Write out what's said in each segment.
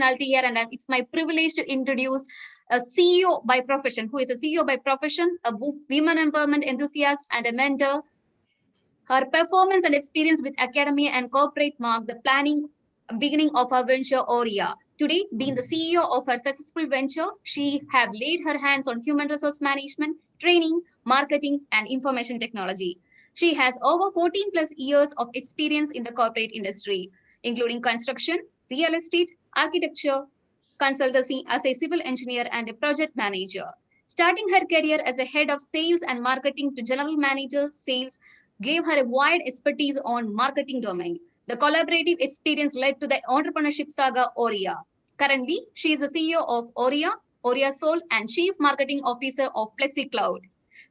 personality here, and it's my privilege to introduce a CEO by profession, who is a CEO by profession, a women empowerment enthusiast, and a mentor. Her performance and experience with academia and corporate mark the beginning of her venture Aurea. Today, being the CEO of her successful venture, she have laid her hands on human resource management, training, marketing, and information technology. She has over 14 plus years of experience in the corporate industry, including construction, real estate, architecture, consultancy as a civil engineer and a project manager. Starting her career as a head of sales and marketing to general manager sales gave her a wide expertise on marketing domain. The collaborative experience led to the entrepreneurship saga Aurea. Currently, she is the CEO of Aurea, Aurea Soul, and Chief Marketing Officer of FlexiCloud.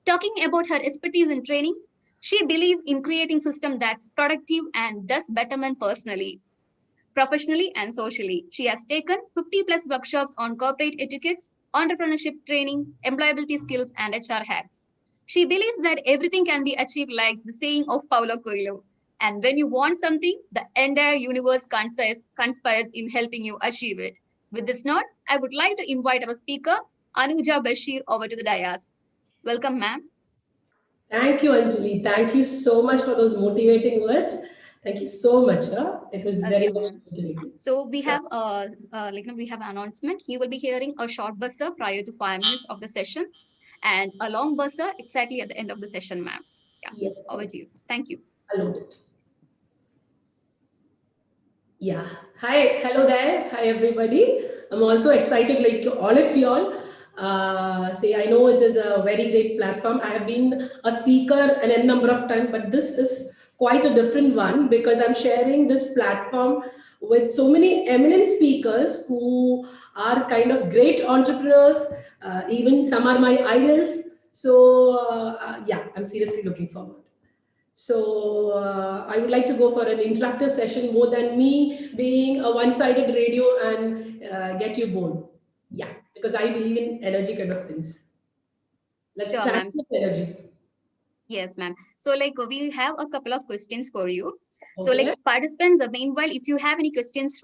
Talking about her expertise in training, she believes in creating systems that's productive and does betterment personally, professionally, and socially. She has taken 50 plus workshops on corporate etiquettes, entrepreneurship training, employability skills, and HR hacks. She believes that everything can be achieved like the saying of Paulo Coelho. And when you want something, the entire universe conspires in helping you achieve it. With this note, I would like to invite our speaker, Anuja Bashir, over to the dais. Welcome, ma'am. Thank you, Anjali. Thank you so much for those motivating words. Thank you so much. It was very much motivating. So we have we have an announcement. You will be hearing a short buzzer prior to 5 minutes of the session, and a long buzzer exactly at the end of the session, ma'am. Yeah. Yes. Over to you. Thank you. Allowed it. Yeah. Hi. Hello there. Hi, everybody. I'm also excited, like all of y'all. I know it is a very great platform. I have been a speaker an n number of times, but this is quite a different one because I'm sharing this platform with so many eminent speakers who are kind of great entrepreneurs. Even some are my idols. So yeah, I'm seriously looking forward. So I would like to go for an interactive session more than me being a one-sided radio and get you bored. Yeah, because I believe in energy kind of things. Let's start with energy. Yes, ma'am. So we have a couple of questions for you. Okay. So participants, meanwhile, if you have any questions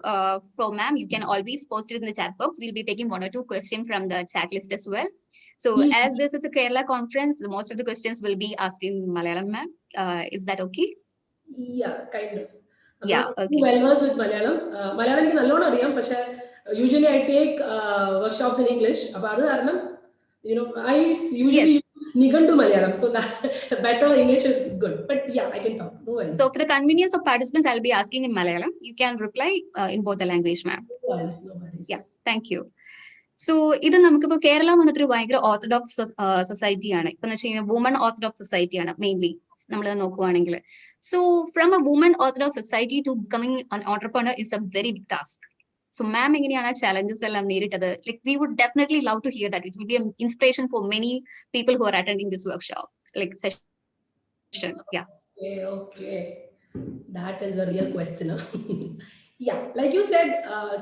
from ma'am, you can always post it in the chat box. We'll be taking 1 or 2 questions from the chat list as well. So as this is a Kerala conference, most of the questions will be asked in Malayalam, ma'am. Is that okay? Yeah, kind of. Yeah, okay. Well versed with Malayalam. Malayalam is nallona ariyam, പക്ഷേ usually I take workshops in English. അപ്പോൾ അത് കാരണം, I usually use Nigantu Malayalam, so that better English is good. But yeah, I can talk. No worries. So for the convenience of participants, I'll be asking in Malayalam. You can reply in both the language, ma'am. No worries, no worries. Yeah, thank you. So ഇത് നമുക്കിപ്പോൾ കേരളം വന്നിട്ട് ഭയങ്കര orthodox സൊസൈറ്റിയാണ്. ഇപ്പം എന്ന് വെച്ച് കഴിഞ്ഞാൽ woman orthodox സൊസൈറ്റിയാണ് mainly നമ്മൾ നോക്കുവാണെങ്കിൽ. So from a woman orthodox society to becoming an entrepreneur is a very big task. So ma'am, എങ്ങനെയാണ് challenges എല്ലാം നേരിട്ടത്? Like we would definitely love to hear that. It will be an inspiration for many people who are attending this workshop, like session. Yeah. Okay. That is a real question. Yeah, like you said,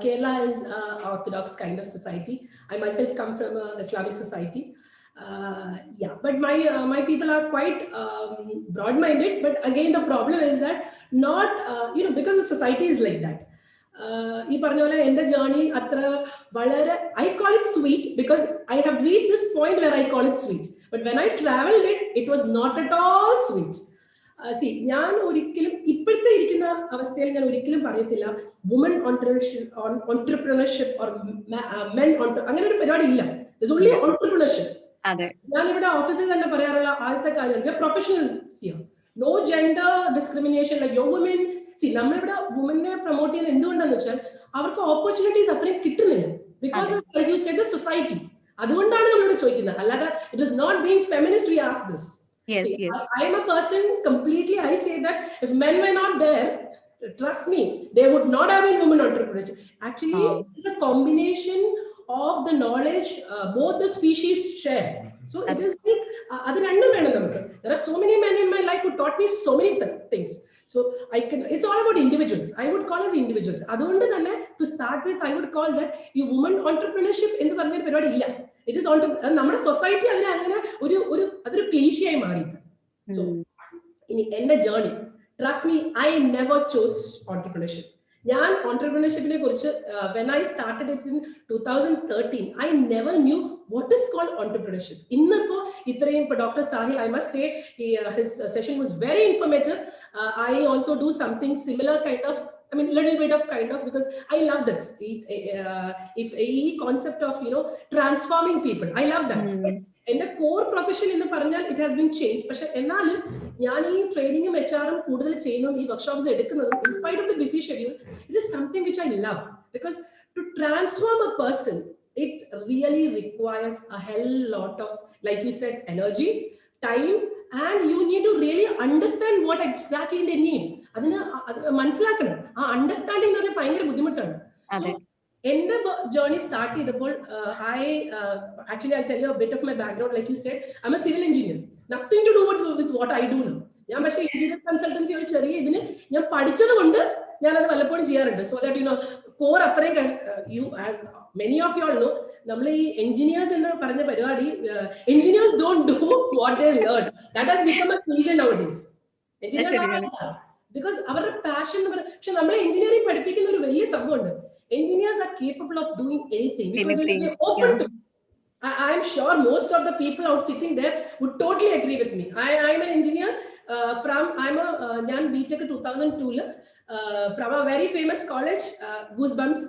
Kerala is an orthodox kind of society. I myself come from an Islamic society. Yeah, but my people are quite broad-minded. But again, the problem is that not because the society is like that. ഈ പറഞ്ഞ പോലെ എൻ്റെ journey അത്ര വളരെ I call it sweet because I have reached this point where I call it sweet. But when I traveled it was not at all sweet. ഞാൻ ഒരിക്കലും ഇപ്പോഴത്തെ ഇരിക്കുന്ന അവസ്ഥയിൽ ഞാൻ ഒരിക്കലും പറയത്തില്ല വുമൺ ഓൺട്രപ്രണർഷിപ്പ് ഓർ മെൻ അങ്ങനെ ഒരു പരിപാടി ഇല്ല. Only entrepreneurship. ഞാനിവിടെ ഓഫീസിൽ തന്നെ പറയാറുള്ള ആദ്യത്തെ കാര്യം professionals, no gender discrimination. Like yo woman നമ്മളിവിടെ വുമനെ പ്രൊമോട്ട് ചെയ്യുന്നത് എന്തുകൊണ്ടാന്ന് വെച്ചാൽ അവർക്ക് ഓപ്പർച്യൂണിറ്റീസ് അത്രയും കിട്ടുന്നില്ല. Because of you said society. അതുകൊണ്ടാണ് നമ്മളിവിടെ ചോദിക്കുന്നത്. അല്ലാതെ it is not being feminist we ask this. Yes, yes. I am a person completely. I say that if men were not there, trust me, there would not have been women entrepreneurship. Actually, it's a combination of the knowledge both the species share. So it is like there are so many men in my life who taught me so many things. So it's all about individuals. I would call us individuals. അതുകൊണ്ട് തന്നെ to start with I would call that ഈ women entrepreneurship എന്ന് പറഞ്ഞ പരിപാടി ഇല്ല. It is നമ്മുടെ society അതിനെ അങ്ങനെ അതൊരു ക്ലീശയായി മാറിയിട്ട്. സോ ഇനി എന്റെ journey, trust me, I never chose entrepreneurship. Entrepreneurship, when I started it in 2013, I never knew what is called entrepreneurship. Dr. Sahil, I must say, his session was very informative. I also do something similar kind of, little bit of kind of, because I love this. If a concept of, transforming people, I love that. In the core profession in the Paranjal, it has been changed. But training in HR workshops, in spite of the busy schedule, it is something which I love, because to transform a person, it really requires a hell lot of, like you said, energy, time, and you need to really understand what exactly they need. Understanding so, in the journey started, I'll tell you a bit of my background. Like you said, I'm a civil engineer. Nothing to do with what I do now. I'm a engineer consultancy. So that core you, as many of you all know, engineers engineers don't do what they learn. That has become a cliche nowadays. Engineers are, because our passion, engineering engineers are capable of doing anything, because they're open to. I'm sure most of the people out sitting there would totally agree with me. I'm an engineer I'm a BTech 2002 from a very famous college, Goosebumps,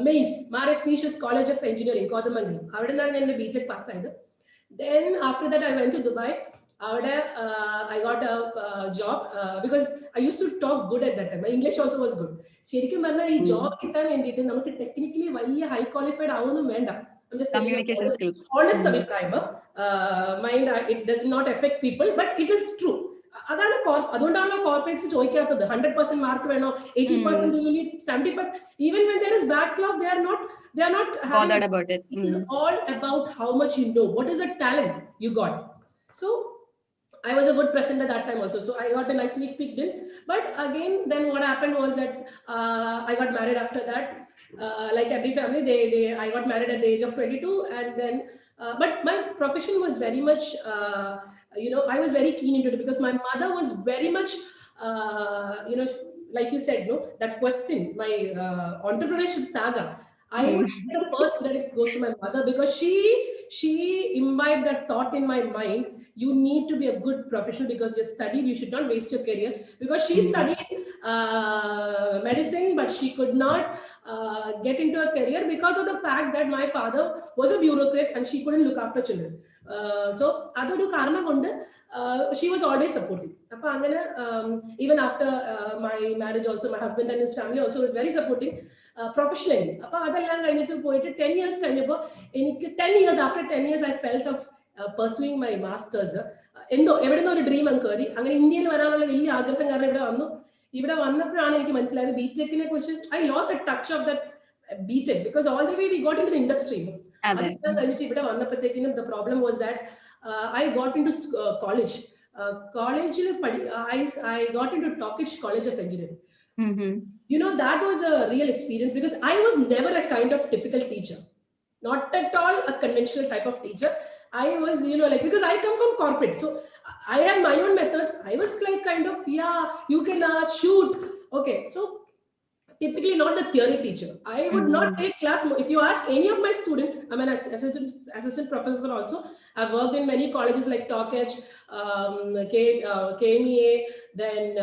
MAIS, Marek Nish's College of Engineering, Kodamangalam. I BTech pass. Then after that, I went to Dubai. I got a job because I used to talk good at that time. My English also was good. Job technically high qualified. I'm just communication skills. Honest mind, it does not affect people, but it is true. Corporates 100% mark, 80% you need 75%. Even when there is backlog, they are not bothered about it. It is all about how much you know. What is the talent you got? So I was a good presenter that time also. So I got a nice sneak peek in. But again, then what happened was that I got married after that. Like every family, I got married at the age of 22. And then, but my profession was very much, I was very keen into it, because my mother was very much, like you said, that question, my entrepreneurship saga. I would say the first credit goes to my mother, because she imbibed that thought in my mind. You need to be a good professional, because you studied, you should not waste your career. Because she studied medicine, but she could not get into a career because of the fact that my father was a bureaucrat and she couldn't look after children. So she was always supportive. Even after my marriage also, my husband and his family also was very supportive professionally. 10 years, 10 years, after 10 years, I felt of pursuing my master's. A dream Indian I lost the touch of that BTech, because all the way we got into the industry. The problem was that I got into college. I got into Tokich College of Engineering. That was a real experience, because I was never a kind of typical teacher. Not at all a conventional type of teacher. I was, because I come from corporate. So I had my own methods. I was like kind of, you can shoot. Okay. So typically not the theory teacher. I would not take class. If you ask any of my students, I'm an assistant professor also. I've worked in many colleges like Tokech, KMEA, then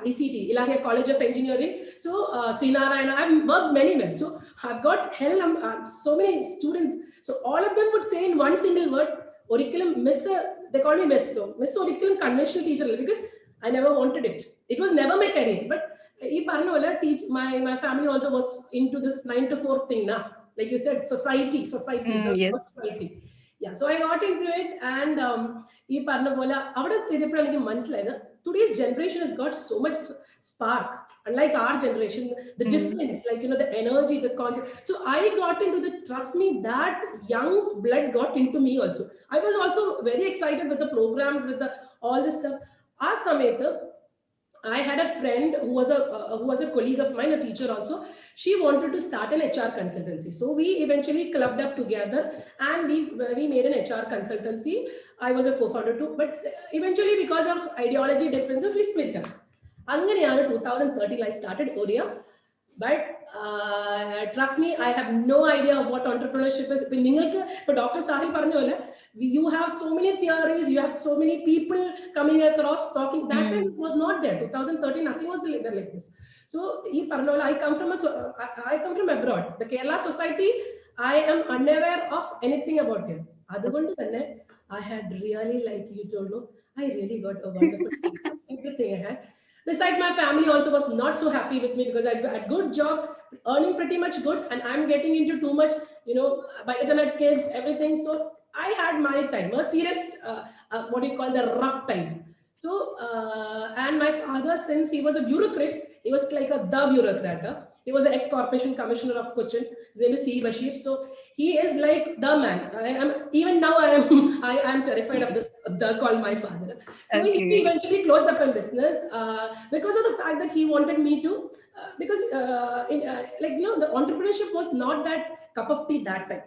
ECT, Ilahia College of Engineering. So Srinarayana, I've worked many. So I've got so many students. So all of them would say in one single word, Oriculum Miss, they call me Miss. So Miss Oriculum conventional teacher, because I never wanted it. It was never my career. But my family also was into this 9 to 4 thing now. Like you said, society. Yes. Society. Yeah, so I got into it, and today's generation has got so much spark. Unlike our generation, the difference, like the energy, the concept. So I got into the, trust me, that young's blood got into me also. I was also very excited with the programs, with all this stuff. I had a friend who was a colleague of mine, a teacher also. She wanted to start an HR consultancy. So we eventually clubbed up together, and we made an HR consultancy. I was a co-founder too, but eventually because of ideology differences, we split up. അങ്ങനെയാണ് 2013 I started Oria. But trust me, I have no idea of what entrepreneurship is. But Dr. Sahil Parnjola, you have so many theories, you have so many people coming across talking. That time it was not there. 2013, nothing was there like this. So I come from abroad. The Kerala society, I am unaware of anything about it. I had really, like you told, no, I really got a wonderful everything I had. Besides, my family also was not so happy with me because I got a good job, earning pretty much good, and I'm getting into too much, by the time I had kids, everything. So I had my time, a serious, what do you call, the rough time. So, and my father, since he was a bureaucrat, he was like the bureaucrat. He was an ex-corporation commissioner of Cochin. His name is C. Bashir. So he is like the man. Even now I am terrified of this, the call my father. So he eventually closed up a business because of the fact that he wanted me to, because the entrepreneurship was not that cup of tea that time.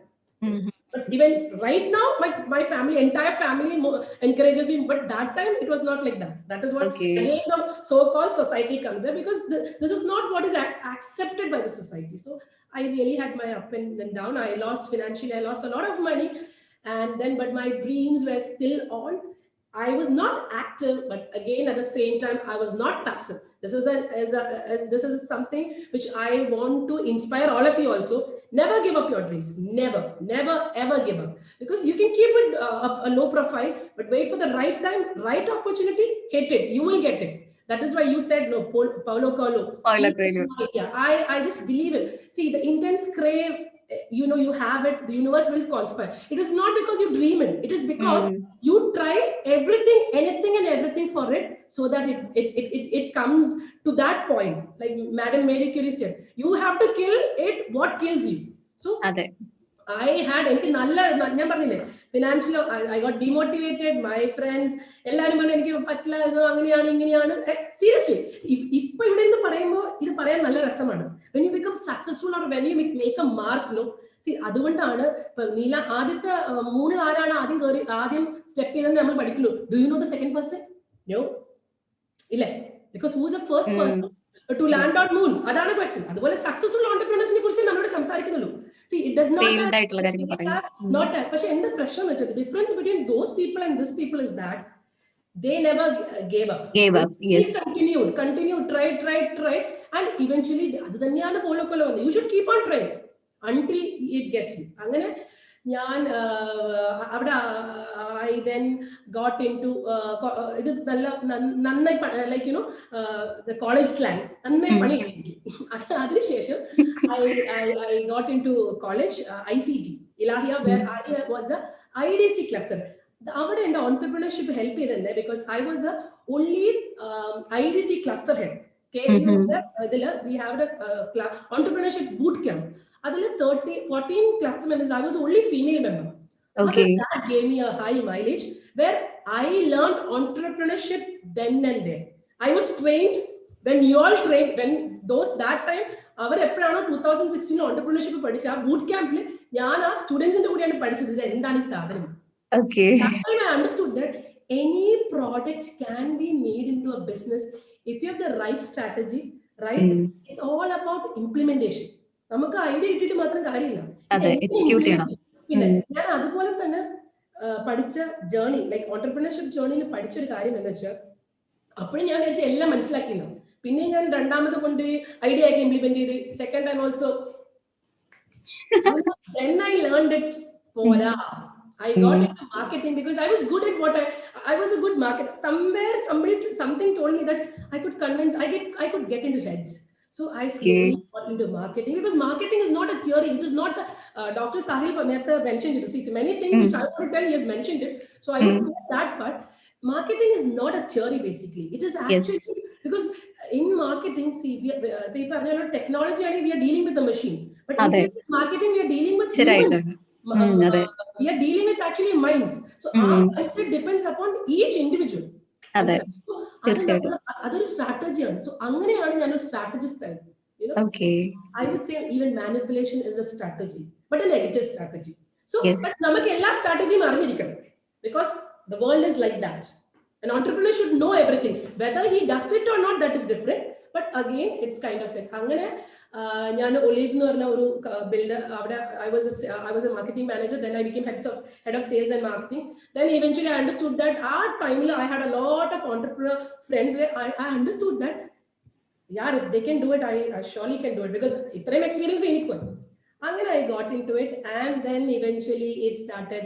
But even right now, my family, entire family encourages me. But that time, it was not like that. That is what again the so-called society comes there, because this is not what is accepted by the society. So I really had my up and down. I lost financially. I lost a lot of money, but my dreams were still on. I was not active, but again at the same time, I was not passive. This is something which I want to inspire all of you also. Never give up your dreams. Never, ever give up. Because you can keep it a low profile, but wait for the right time, right opportunity, hit it. You will get it. That is why you said no, Paulo Coelho. Yeah, I just believe it. See, the intense crave, you have it, the universe will conspire. It is not because you dream it. It is because you try anything and everything for it, so that it comes to that point. Like Madam Mary Curie said, you have to kill it what kills you. So I had financially, I got demotivated. My friends, seriously, when you become successful or when you make a mark, no. See, അതുകൊണ്ടാണ് നീല ആദ്യത്തെ മൂന്നിൽ ആരാണ് ആദ്യം step ചെയ്തെന്ന് നമ്മൾ പഠിക്കുള്ളൂ. Do you know the second person? No. ഇല്ലേ? Because who is the first person to land on moon? അതാണ് question. അതുപോലെ സക്സസ്ഫുൾ ഓണ്ടർപ്രണേഴ്സിനെ കുറിച്ച് നമ്മളോട് സംസാരിക്കുന്നുള്ളൂ. See, it does not പക്ഷെ എന്താ പ്രശ്നം വെച്ചത്, difference between those people and this people is that they never gave up. Yes. Continued, tried, and eventually അത് തന്നെയാണ് പോലൊക്കെ വന്നത്. You should keep on trying until it gets you. അങ്ങനെ ഞാൻ അവിടെ I then got into ഇത് നല്ല നന്നായി like the college slang നന്നായി പണി കിട്ടി. അതിനുശേഷം I got into college, ICT Ilahia, where I was a IDC cluster. അവിടെ എൻ്റെ entrepreneurship help ചെയ്തത് because I was the only IDC cluster head. We have a entrepreneurship boot camp. 14 cluster members. I was the only female member. That gave me a high mileage where I learned entrepreneurship then and there. I was trained when you all trained, when those that time, അവർ എപ്പോഴാണോ 2016 entrepreneurship പഠിച്ച ആ boot ക്യാമ്പിൽ ഞാൻ ആ സ്റ്റുഡൻസിന്റെ കൂടെയാണ് പഠിച്ചത് ഇത് എന്താണ് ഈ സാധനം. That time I understood that any product can be made into a business if you have the right strategy, right? It's all about implementation. നമുക്ക് ഐഡിയ കിട്ടിയിട്ട് മാത്രം കാര്യമില്ല, പിന്നെ ഞാൻ അതുപോലെ തന്നെ പഠിച്ച ജേർണി, ലൈക്ക് ഓണ്ടർപ്രണർഷിപ്പ് ജേർണിയിൽ പഠിച്ചൊരു കാര്യം എന്ന് വെച്ചാൽ അപ്പോഴും ഞാൻ വിചാരിച്ച എല്ലാം മനസ്സിലാക്കിയിരുന്നു. പിന്നെ ഞാൻ രണ്ടാമത് കൊണ്ട് ഐഡിയ ആക്കി ഇംപ്ലിമെന്റ് ചെയ്ത് second time also then I learned it. I got into marketing because I was good at what I was a good marketer. Something told me that I could convince, I could get into heads. So I slowly got into marketing, because marketing is not a theory. It is not Dr. Sahil Panetta mentioned it. See, many things which I want to tell, he has mentioned it. So I would put that part. Marketing is not a theory, basically. It is actually, because in marketing, see, people are technology and we are dealing with the machine. But in marketing, we are dealing with humans. We are dealing with actually minds. So our mindset depends upon each individual. Other strategy. So അങ്ങനെയാണ് ഞാൻ ഒരു strategist ആയത്. I would say even manipulation is a strategy, but a negative strategy. So but നമുക്ക് എല്ലാ സ്ട്രാറ്റജിയും അറിഞ്ഞിരിക്കണം, because the world is like that. An entrepreneur should know everything. Whether he does it or not, that is different. But again, it's kind of like I was a marketing manager. Then I became head of sales and marketing. Then eventually I understood that at time I had a lot of entrepreneur friends where I understood that, yeah, if they can do it, I surely can do it, because itrem experience equal. Again, I got into it, and then eventually it started.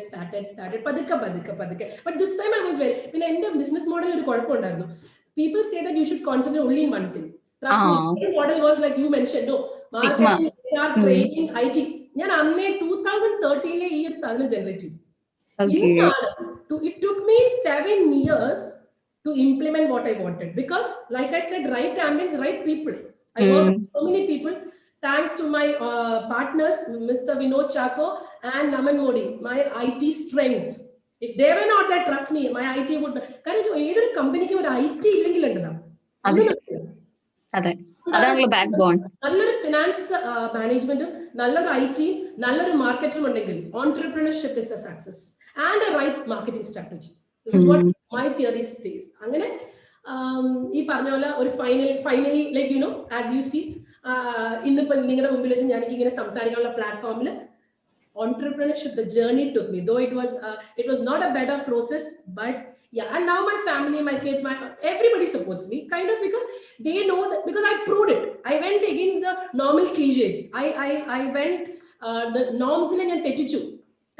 But this time I was very, when I ended business model, people say that you should concentrate only in one thing. Trust me, the model was like you mentioned, no, marketing, HR, training, IT. Yeah, 2013 years generated. Okay. It took me 7 years to implement what I wanted, because, like I said, right ambience, right people. I work with so many people. Thanks to my partners, Mr. Vinod Chako and Naman Modi, my IT strength. If they were not there, trust me, my IT would. Either company can IT backbone. Finance management, IT, marketing, entrepreneurship is the success, and a right marketing strategy. This is what my theory says. Finally, like, you know, as you see, in the platform, entrepreneurship, the journey took me, though it was not a better process, but yeah. And now my family, my kids, everybody supports me, kind of, because they know that, because I proved it. I went against the normal cliches. I went the norms in an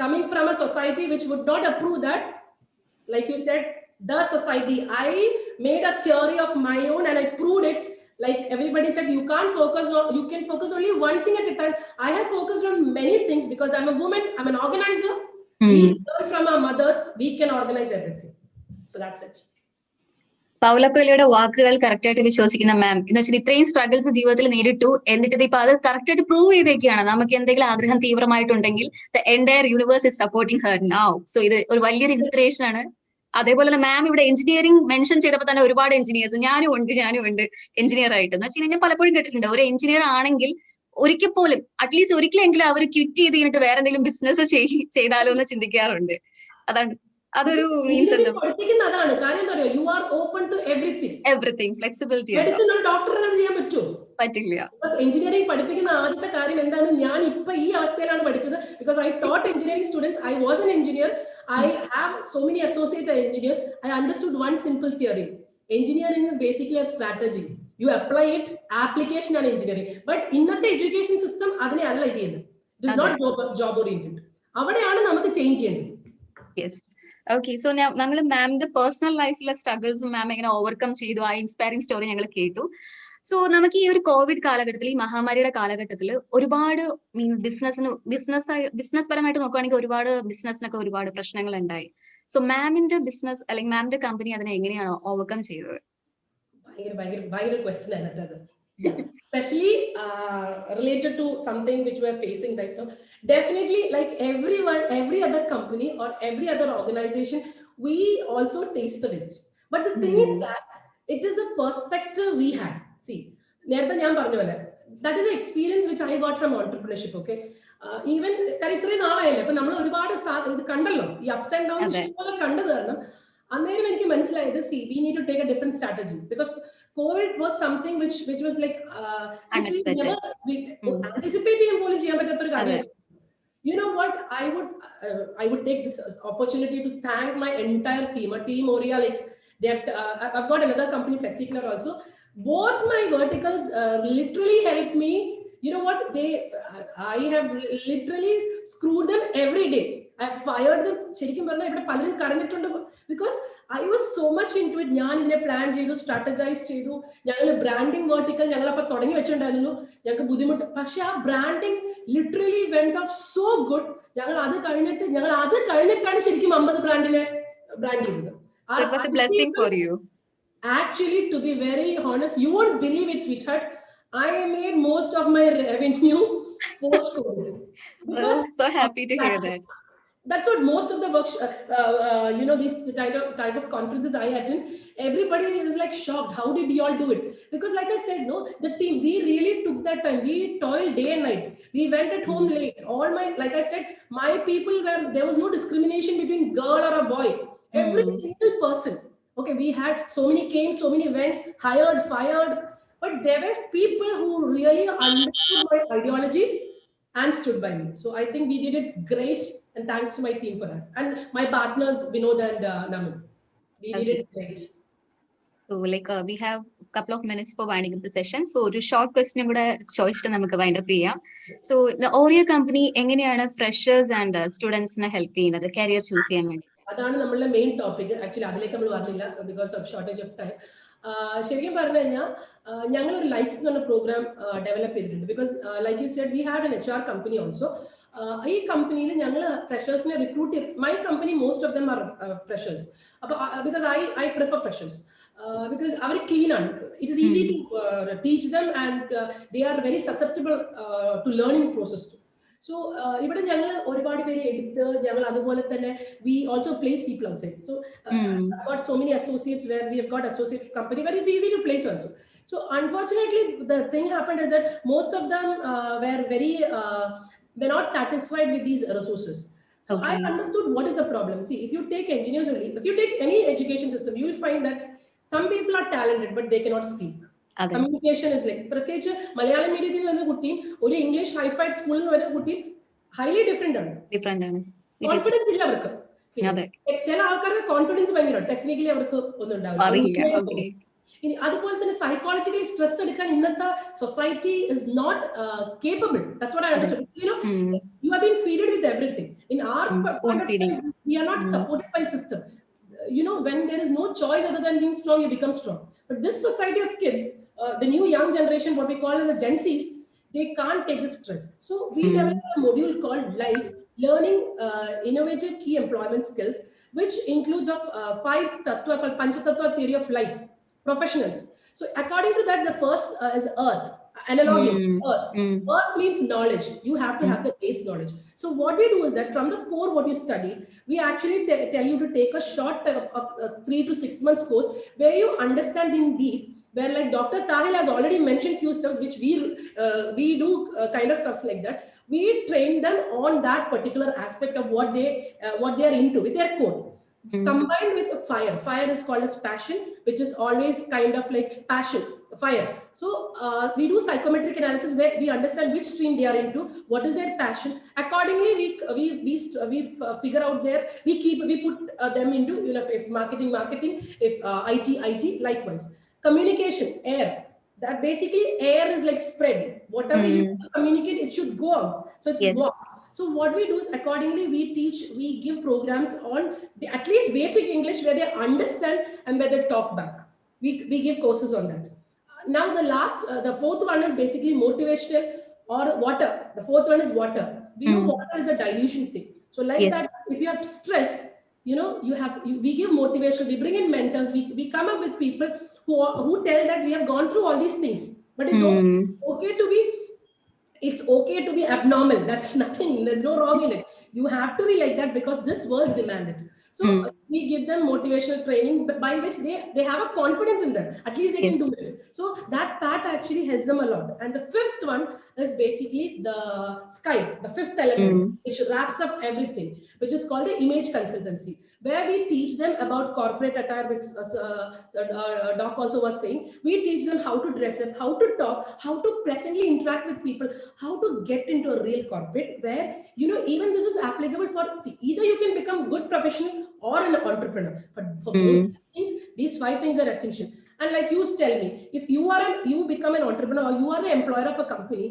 coming from a society which would not approve that. Like you said, the society, I made a theory of my own and I proved it. Like everybody said, you can focus only one thing at a time. I have focused on many things because I'm a woman, I'm an organizer. We learn from our mothers, we can organize everything. So that's it. Paula Coelhoയുടെ വാക്കുകൾ correct ആയിട്ട് വിശ്വസിക്കുന്ന മാം എന്ന് വെച്ചാൽ ഇത്രയും struggles ജീവിതത്തിൽ നേരിട്ടു, എന്നിട്ട് ഇപ്പൊ അത് കറക്റ്റ് ആയിട്ട് പ്രൂവ് ചെയ്തേക്കാണ്. നമുക്ക് എന്തെങ്കിലും ആഗ്രഹം തീവ്രമായിട്ടുണ്ടെങ്കിൽ the entire universe is supporting her now. So ഇത് ഒരു വലിയൊരു ഇൻസ്പിറേഷൻ ആണ്. അതേപോലെ തന്നെ മാം ഇവിടെ എഞ്ചിനീയറിംഗ് മെൻഷൻ ചെയ്തപ്പോൾ തന്നെ ഒരുപാട് എഞ്ചിനീയേഴ്സ്, ഞാനും ഉണ്ട് എഞ്ചിനീയർ ആയിട്ട്. എന്ന് വെച്ചാൽ ഞാൻ പലപ്പോഴും കേട്ടിട്ടുണ്ട്, ഒരു എഞ്ചിനീയർ ആണെങ്കിൽ ഒരിക്കൽ പോലും അറ്റ്ലീസ്റ്റ് ഒരിക്കലെങ്കിലും അവർ ക്വിറ്റ് ചെയ്ത് കഴിഞ്ഞിട്ട് വേറെ എന്തെങ്കിലും ബിസിനസ് ചെയ്താലോ എന്ന് ചിന്തിക്കാറുണ്ട്. അതാണ് അതൊരു മീൻസ് എന്താ, അതാണ് കാര്യം. എന്താ പറയുക, you are open to everything flexibility ഡോക്ടറിനെ ചെയ്യാൻ പറ്റുമോ? പറ്റില്ല. എഞ്ചിനീയറിംഗ് പഠിപ്പിക്കുന്ന ആദ്യത്തെ കാര്യം എന്താണ്, ഞാൻ ഇപ്പൊ ഈ അവസ്ഥയിലാണ് പഠിച്ചത്. Because I taught engineering students, I was an engineer, I have so many associate engineers. I understood one simple theory. Engineering is basically a strategy. You apply it, application and engineering. But in the education system, adine alla ideyadu. It is not job oriented. Avadeyanu namakku change cheyandadu. Yes. Okay, so now nangal ma'am the personal life la struggles ma'am engane overcome cheyidu, ആ inspiring story ഞങ്ങൾ കേട്ടു. So നമുക്ക് ഈ ഒരു Covid കാലഘട്ടത്തിൽ, ഈ മഹാമാരിയുടെ കാലഘട്ടത്തിൽ ഒരുപാട് മീൻസ് ബിസിനസ് പരമായിട്ട് നോക്കുകയാണെങ്കിൽ ഒരുപാട് ബിസിനസ്സിനൊക്കെ ഒരുപാട് പ്രശ്നങ്ങൾ ഉണ്ടായി. സോ മാമിന്റെ ബിസിനസ് അല്ലെങ്കിൽ മാമിന്റെ കമ്പനി അതിനെ എങ്ങനെയാണോ ഓവർകം ചെയ്തത്? ഭയങ്കര ക്വസ്റ്റ്യൻ ആണ് അത്. Especially related to something which we are facing right now. Definitely, like every other company or every other organization, we also tasted it. But the thing is that it is a perspective we had. See, that is an experience which I got from entrepreneurship. Okay, even ups and downs. See, we need to take a different strategy, because COVID was something which was like unexpected. You know what? I would take this opportunity to thank my entire team, Team Oria. Like I've got another company, FlexiClear, also. Both my verticals literally helped me. You know what? I have literally screwed them every day. I fired them. Because I was so much into it. I plan to strategize, branding vertical. Branding literally went off so good. So it was a blessing for you. Actually, to be very honest, you won't believe it, sweetheart. I made most of my revenue post-COVID. So happy to hear that. That's what most of the works, these type of conferences I attend, everybody is like shocked. How did you all do it? Because like I said, no, the team, we really took that time. We toiled day and night. We went at home late. Like I said, my people there was no discrimination between girl or a boy. Every single person. Okay, we had so many came, so many went, hired, fired, but there were people who really understood my ideologies and stood by me. So I think we did it great, and thanks to my team for that. And my partners, Vinod and Naman. We did Okay. it great. So like we have a couple of minutes for winding up the session. So ഒരു short question കൂടെ ചോദിച്ചിട്ട് നമുക്ക് wind up ചെയ്യാം. So ഓറിയ company എങ്ങനെയാണ് freshers and സ്റ്റുഡൻസിനെ help ചെയ്യുന്നത് career choose ചെയ്യാൻ വേണ്ടി? അതാണ് നമ്മളുടെ മെയിൻ ടോപ്പിക്. ആക്ച്വലി അതിലേക്ക് നമ്മൾ വന്നില്ല because of shortage of time. ശരിക്കും പറഞ്ഞു കഴിഞ്ഞാൽ ഞങ്ങൾ ഒരു ലൈക്സ് എന്ന് പറഞ്ഞ പ്രോഗ്രാം ഡെവലപ്പ് ചെയ്തിട്ടുണ്ട്. Because like you said we had an HR company also. ഈ കമ്പനിയിൽ ഞങ്ങൾ ഫ്രഷേഴ്സിനെ റിക്രൂട്ട് ചെയ്ത്, my company most of them are freshers. അപ്പോൾ because I prefer freshers because അവർ clean ആണ്. It is easy to teach them and they are very susceptible to learning process too. So ഇവിടെ ഞങ്ങൾ ഒരുപാട് പേര് എടുത്ത് ഞങ്ങൾ അതുപോലെ തന്നെ we also place people outside. So I've got so many associates where we have got associate company where it's easy to place also. So unfortunately the thing happened is that most of them were not satisfied with these resources. So I understood what is the problem. See, if you take engineers only, if you take any education system, you will find that some people are talented but they cannot speak. Communication is like പ്രത്യേകിച്ച് മലയാളം മീഡിയത്തിൽ വരുന്ന കുട്ടിയും ഒരു English ഹൈഫൈഡ് സ്കൂളിൽ നിന്ന് വരുന്ന കുട്ടിയും highly different ആണ്. കോൺഫിഡൻസ് ഇല്ല അവർക്ക്. ചില ആൾക്കാർക്ക് കോൺഫിഡൻസ് ഭയങ്കര, ടെക്നിക്കലി അവർക്ക് ഒന്നും ഉണ്ടാവില്ല. ഇനി അതുപോലെ തന്നെ സൈക്കോളജിക്കലി സ്ട്രെസ് എടുക്കാൻ ഇന്നത്തെ society is not capable. That's what I understood. You have been fed with everything. In our we are not supported by system. When there is no choice other than being strong, you become strong. But this society of kids, the new young generation, what we call as the Gen Zs, they can't take the stress. So we developed a module called Lives, learning innovative key employment skills, which includes of 5 tattva called Panchatattva theory of life professionals. So according to that, the first is Earth. Analogy. Earth means knowledge. You have to have the base knowledge. So what we do is that from the core what you study, we actually tell you to take a short of 3 to 6 months course where you understand in deep, where like Dr. Sahil has already mentioned few stuff which we do kind of stuffs like that. We train them on that particular aspect of what they are into with their core. Combined with fire is called as passion, which is always kind of like passion, fire. So we do psychometric analysis where we understand which stream they are into, what is their passion. Accordingly we figure out we put them into, if marketing, if IT likewise. Communication, air, that basically air is like spread. Whatever you communicate, it should go out. So it's walk. So what we do is accordingly we give programs on at least basic English where they understand and where they talk back. We give courses on that. Now the fourth one is basically motivational or water. The fourth one is water. We know water is a dilution thing. So like that, if you have stress, we give motivation. We bring in mentors. We come up with people who tell that we have gone through all these things, but it's okay to be abnormal. That's nothing. There's no wrong in it. You have to be like that because this world's demanded. So we give them motivational training by which they have a confidence in them. At least they can do it. So that actually helps them a lot. And the fifth one is basically the sky, the fifth element, which wraps up everything, which is called the image consultancy, where we teach them about corporate attire, which Doc also was saying. We teach them how to dress up, how to talk, how to pleasantly interact with people, how to get into a real corporate where, even this is applicable for, either you can become good professional or an entrepreneur. But for both things, these 5 things are essential. And like you tell me, if you become an entrepreneur or you are the employer of a company,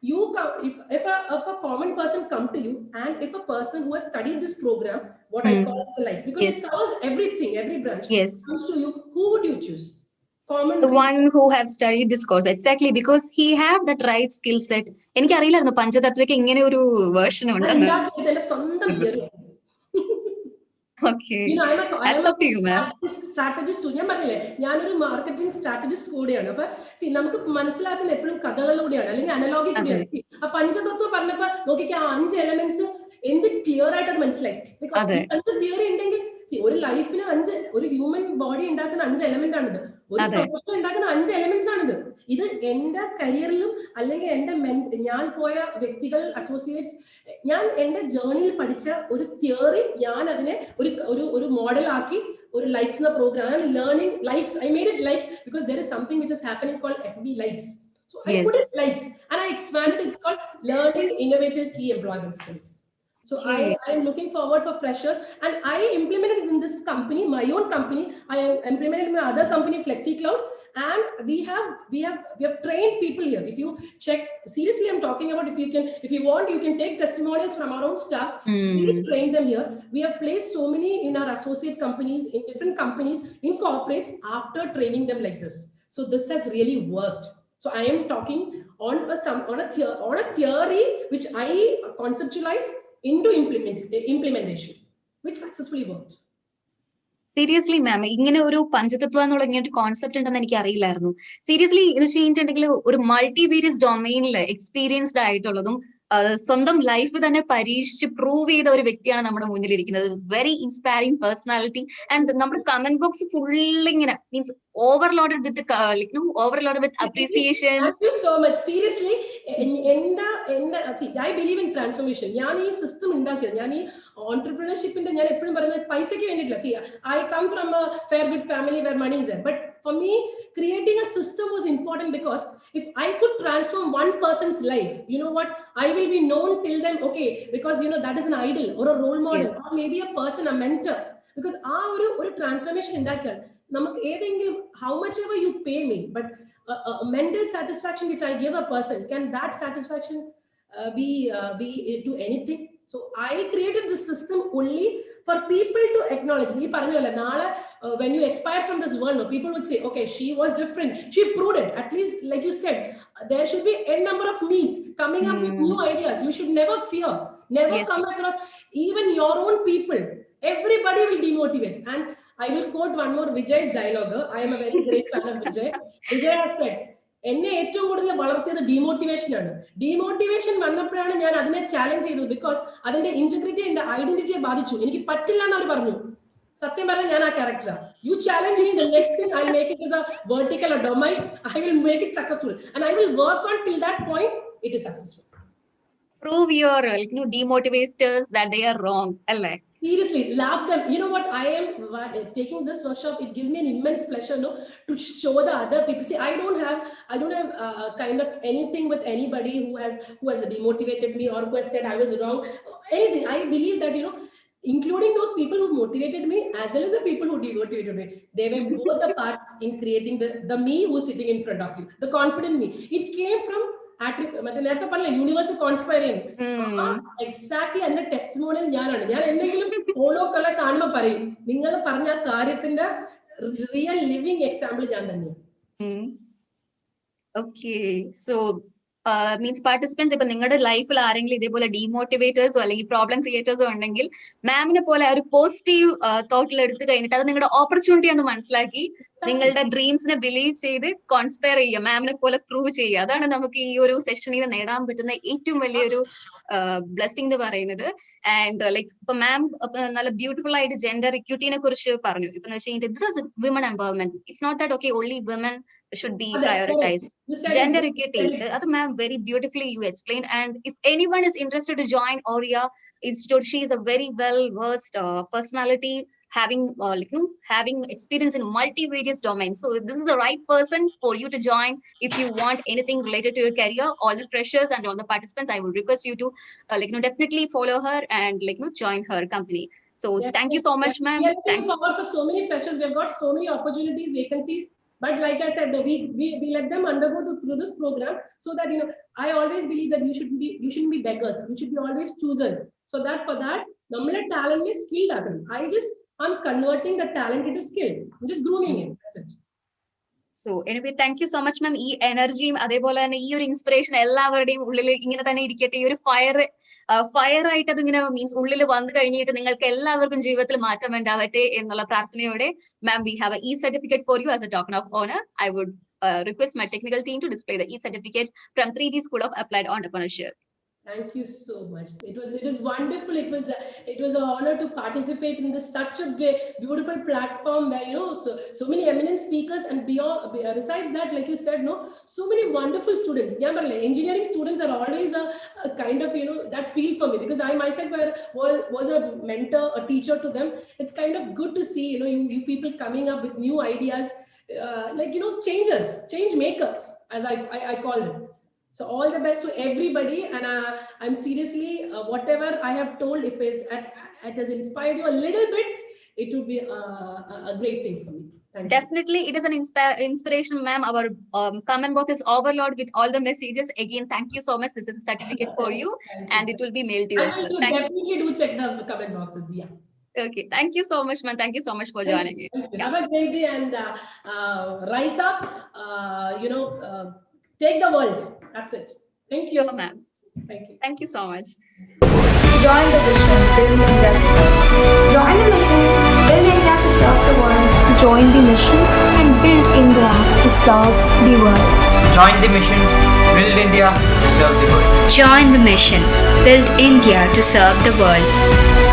if a common person come to you, and if a person who has studied this program, what I call as a life, because it covers everything, every branch comes to you, who would you choose? The one who have studied this course, exactly, because he have that right skill set. എനിക്കറിയില്ലായിരുന്നു പഞ്ചതത്വയ്ക്ക് ഇങ്ങനെ ഒരു version ഉണ്ടെന്ന്. Okay. That's up to you, ma'am. Strategist too. ഞാൻ പറഞ്ഞില്ലേ, ഞാനൊരു marketing strategist കൂടിയാണ്. അപ്പൊ നമുക്ക് മനസ്സിലാക്കുന്ന എപ്പോഴും കഥകളിലൂടെയാണ്, അല്ലെങ്കിൽ അനലോഗി കൂടിയാണ്. ആ പഞ്ചതത്വം പറഞ്ഞപ്പോ നോക്കിക്കാൻ 5 എലമെന്റ്സ് എന്ത് ക്ലിയർ ആയിട്ട് അത് മനസ്സിലായി. ബിക്കോസ് തിയറി ഉണ്ടെങ്കിൽ ഒരു ലൈഫിന് ഒരു ഹ്യൂമൻ ബോഡി ഉണ്ടാക്കുന്ന 5 എലമെന്റ് ആണിത്. ഒരു പ്രൊഫഷൻ ഉണ്ടാക്കുന്ന 5 എലമെന്റ്സ് ആണിത്. ഇത് എന്റെ കരിയറിലും അല്ലെങ്കിൽ ഞാൻ പോയ വ്യക്തികൾ, അസോസിയേറ്റ്സ്, ഞാൻ എന്റെ ജേർണിയിൽ പഠിച്ച ഒരു തിയറി ഞാൻ അതിനെ ഒരു മോഡൽ ആക്കി ഒരു ലൈക്സ് എന്ന program, learning likes, I made it likes because there is something which is happening called FB likes. So I put it likes and I expanded. It's called learning innovative key employment skills. So I am looking forward for freshers, and I implemented it in this company, my own company. I implemented in my other company, FlexiCloud, and we have trained people here. If you check, seriously, I'm talking about, if you want, you can take testimonials from our own staffs. We train them here. We have placed so many in our associate companies, in different companies, in corporates, after training them like this. So this has really worked. So I am talking on a theory which I conceptualized into implementation, which successfully worked. Seriously ma'am, ഇങ്ങനെ ഒരു പഞ്ചതത്വം എന്നുള്ള ഇങ്ങനെ ഒരു concept ഉണ്ടെന്ന് എനിക്ക് അറിയില്ലായിരുന്നു. Seriously ഇത് ചെയ്തിട്ടുണ്ടെങ്കിൽ ഒരു മൾട്ടിവേരിയസ് ഡൊമൈനിൽ എക്സ്പീരിയൻസ്ഡ് ആയിട്ടുള്ളതും സ്വന്തം ലൈഫ് തന്നെ പരീക്ഷിച്ച് പ്രൂവ് ചെയ്ത ഒരു വ്യക്തിയാണ് നമ്മുടെ മുന്നിലിരിക്കുന്നത്. Very inspiring personality. ആൻഡ് നമ്മുടെ കമന്റ് ബോക്സ് ഫുള്ളി ഇങ്ങനെ means overloaded with appreciations. Thank you so much. Seriously, see, I believe in transformation. ഞാൻ ഈ സിസ്റ്റം ഉണ്ടാക്കിയത്, ഞാൻ ഈ ഓൺടർപ്രണർഷിപ്പിന്റെ, ഞാൻ എപ്പോഴും പറയുന്നത് പൈസയ്ക്ക് വേണ്ടിയിട്ടില്ല. See, I come from a fair good family where money is there, but for me creating a system was important, because if I could transform one person's life, you know what, I will be known till them, okay, because that is an idol or a role model, or maybe a person, a mentor, because ആ ഒരു transformation ഉണ്ടാക്കിയാൽ നമുക്ക് ഏതെങ്കിലും, how much ever you pay me, but a mental satisfaction which I give a person, can that satisfaction be to anything? So I created this system only for people to acknowledge. You parnalla naale when you expire from this world, no, people would say, okay, she was different, she proved it. At least, like you said, there should be a number of me's coming up with new ideas. You should never fear, never come across even your own people. Everybody will demotivate. And I will quote one more Vijay's dialogue. I am a very great fan of Vijay. Vijay has said, എന്നെ ഏറ്റവും കൂടുതൽ വളർത്തിയത് demotivation ആണ്. Demotivation വന്നപ്പോഴാണ് ഞാൻ അതിനെ challenge ചെയ്തത്, because അതിന്റെ ഇന്റഗ്രിറ്റി, എന്റെ ഐഡന്റിറ്റിയെ ബാധിച്ചു. എനിക്ക് പറ്റില്ല എന്ന് അവർ പറഞ്ഞു. സത്യം പറഞ്ഞാൽ ഞാൻ ആ ക്യാരക്ടറാണ്. You challenge me, the next thing I make it is a vertical or domain. I will make it successful and I will work on till that point it is successful. Prove your demotivators that they are wrong, alle. Seriously, laugh them. You know what, I am taking this workshop, it gives me an immense pleasure, to show the other people. See, I don't have kind of anything with anybody who has demotivated me or who has said I was wrong, anything. I believe that, including those people who motivated me as well as the people who demotivated me, they were both a part in creating the me who's sitting in front of you, the confident me. It came from മറ്റേ നേരത്തെ പറഞ്ഞ universe conspire ചെയ്യുന്നു. Exactly അതിന്റെ testimonial ഞാനാണ്. ഞാൻ എന്തെങ്കിലും ഫോളോക്കളെ കാണുമ്പോൾ പറയും, നിങ്ങൾ പറഞ്ഞ കാര്യത്തിന്റെ റിയൽ ലിവിങ് എക്സാമ്പിൾ ഞാൻ തന്നെയാണ്. ഓക്കെ, സോ മീൻസ് പാർട്ടിസിപ്പൻസ്, ഇപ്പൊ നിങ്ങളുടെ ലൈഫിൽ ആരെങ്കിലും ഇതേപോലെ ഡീമോട്ടിവേറ്റേഴ്സോ അല്ലെങ്കിൽ പ്രോബ്ലം ക്രിയേറ്റേഴ്സോ ഉണ്ടെങ്കിൽ മാമിനെ പോലെ ഒരു പോസിറ്റീവ് തോട്ടിൽ എടുത്തു കഴിഞ്ഞിട്ട് അത് നിങ്ങളുടെ ഓപ്പർച്യൂണിറ്റി ആണെന്ന് മനസ്സിലാക്കി നിങ്ങളുടെ ഡ്രീംസിനെ ബിലീവ് ചെയ്ത് കോൺസ്പയർ ചെയ്യുക, മാമിനെ പോലെ പ്രൂവ് ചെയ്യുക. അതാണ് നമുക്ക് ഈ ഒരു സെഷനിൽ നേടാൻ പറ്റുന്ന ഏറ്റവും വലിയൊരു ബ്ലെസ്സിംഗ് എന്ന് പറയുന്നത്. ആൻഡ് ലൈക്ക് ഇപ്പൊ മാം നല്ല ബ്യൂട്ടിഫുൾ ആയിട്ട് ജെൻഡർ ഇക്വിറ്റിനെ കുറിച്ച് പറഞ്ഞു. ഇപ്പൊ this is women empowerment. It's not that okay only women should be prioritized. Gender equity, that ma'am very beautifully you explained. And if anyone is interested to join Aurea Institute, she is a very well versed personality, having experience in multivarious domains. So this is the right person for you to join if you want anything related to your career. All the freshers and all the participants, I would request you to definitely follow her and join her company. So thank you so much, ma'am. Thank you for so many freshers. We have got so many opportunities, vacancies. But like I said, we let them undergo through this program, so that I always believe that you shouldn't be beggars. You should be always choosers. So that for that, nammale talent is skilled agam. I'm converting the talent into skill. I'm just grooming it. That's it. So anyway, thank you so much, ma'am. ഈ എനർജിയും അതേപോലെ തന്നെ ഈ ഒരു inspiration എല്ലാവരുടെയും ഉള്ളിൽ ഇങ്ങനെ തന്നെ ഇരിക്കട്ടെ. ഈ ഒരു ഫയർ ആയിട്ട് അത് ഇങ്ങനെ മീൻസ് ഉള്ളിൽ വന്നു കഴിഞ്ഞിട്ട് നിങ്ങൾക്ക് എല്ലാവർക്കും ജീവിതത്തിൽ മാറ്റം ഉണ്ടാവട്ടെ എന്നുള്ള പ്രാർത്ഥനയോടെ, മാം, we have a e-certificate for you as a token of honor. I would request my technical team to display the e-certificate from 3G School of Applied Entrepreneurship. Thank you so much. It was wonderful. It was an honor to participate in this such a beautiful platform where so many eminent speakers, and beyond besides that, like you said, no, so many wonderful students. Yeah, but like, engineering students are always a kind of that feel for me, because I myself was a mentor, a teacher to them. It's kind of good to see you people coming up with new ideas, change makers, as I call them. So all the best to everybody, and I'm seriously, whatever I have told, if it has inspired you a little bit, it would be a great thing for me. Thank you. Definitely, it is an inspiration, ma'am. Our comment box is overloaded with all the messages. Again, thank you so much. This is a certificate for you, and it will be mailed to you as well. You definitely do check the comment boxes. Yeah. Okay, thank you so much, ma'am. Thank you so much for joining me. Have a great day, and rise up. Take the world. That's it. Thank you. Sure, ma'am. Thank you. Thank you so much. Join the mission, build India. Join the mission, build India to serve the world. Join the mission and build India to serve the world. Join the mission, build India to serve the world. Join the mission, build India to serve the world.